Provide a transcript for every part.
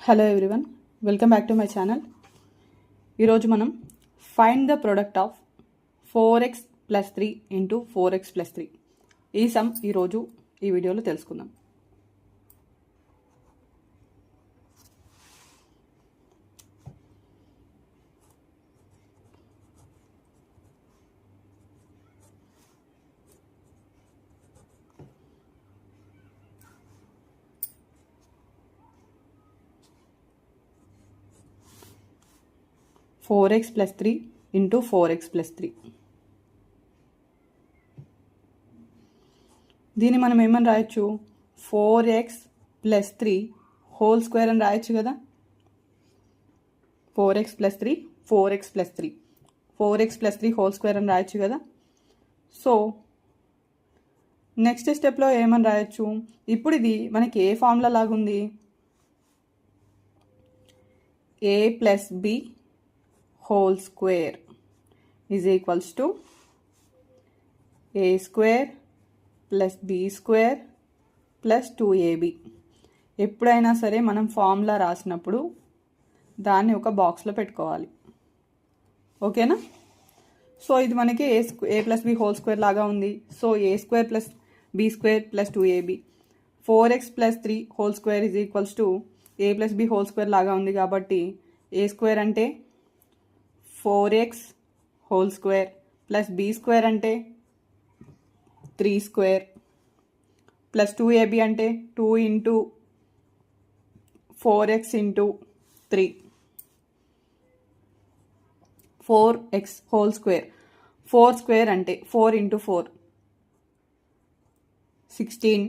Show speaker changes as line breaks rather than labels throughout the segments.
Hello everyone, welcome back to my channel. ఈరోజు మనం find the product of 4x + 3 into 4x + 3 ఈ some ఈరోజు ఈ వీడియోలో తెలుసుకుందాం. (4x + 3 into 4x + 3). దీన్ని మనం ఏమని రాయొచ్చు? 4x + 3 హోల్ స్క్వేర్ అని రాయొచ్చు కదా. 4x + 3 4x + 3 4x + 3 whole square అని రాయొచ్చు కదా. సో నెక్స్ట్ స్టెప్లో ఏమని రాయొచ్చు? ఇప్పుడు ఇది మనకి ఏ ఫార్ములా లాగుంది? a + b whole square is equals to a square plus b square plus 2ab. ఎప్పుడైనా సరే మనం ఫార్ములా రాసినప్పుడు దాన్ని ఒక బాక్స్లో పెట్టుకోవాలి, ఓకేనా? సో ఇది మనకి a + b హోల్ స్క్వేర్ లాగా ఉంది. So a square plus b square plus 2ab 4x + 3 whole square is equals to a + b whole square లాగా ఉంది కాబట్టి a స్క్వేర్ అంటే 4x whole square plus b square అంటే 3 square plus 2ab అంటే 2 into 4x into 3 4x whole square 4 square అంటే 4 into 4 16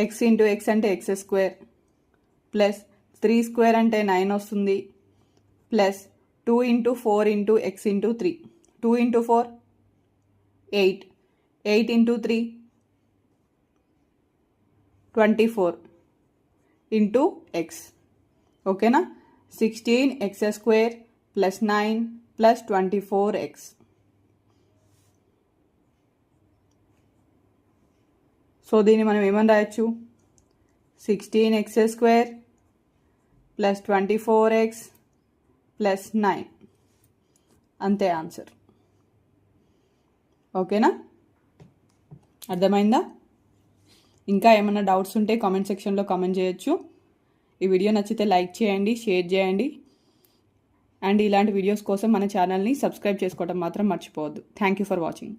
x into x అంటే x square plus 3 square అంటే 9 వస్తుంది plus 2 into 4 into x into 3 2 into 4 8 8 into 3 24 into x, ఓకేనా? 16x square plus 9 plus 24x. So దీన్ని మనం ఏమని రాయొచ్చు? 16x square plus 24x plus 9 అంతే ఆన్సర్, ఓకేనా? అర్థమైందా? ఇంకా ఏమైనా డౌట్స్ ఉంటే కామెంట్ సెక్షన్లో కామెంట్ చేయొచ్చు. ఈ వీడియో నచ్చితే లైక్ చేయండి, షేర్ చేయండి, అండ్ ఇలాంటి వీడియోస్ కోసం మన ఛానల్ని సబ్స్క్రైబ్ చేసుకోవడం మాత్రం మర్చిపోవద్దు. Thank you for watching.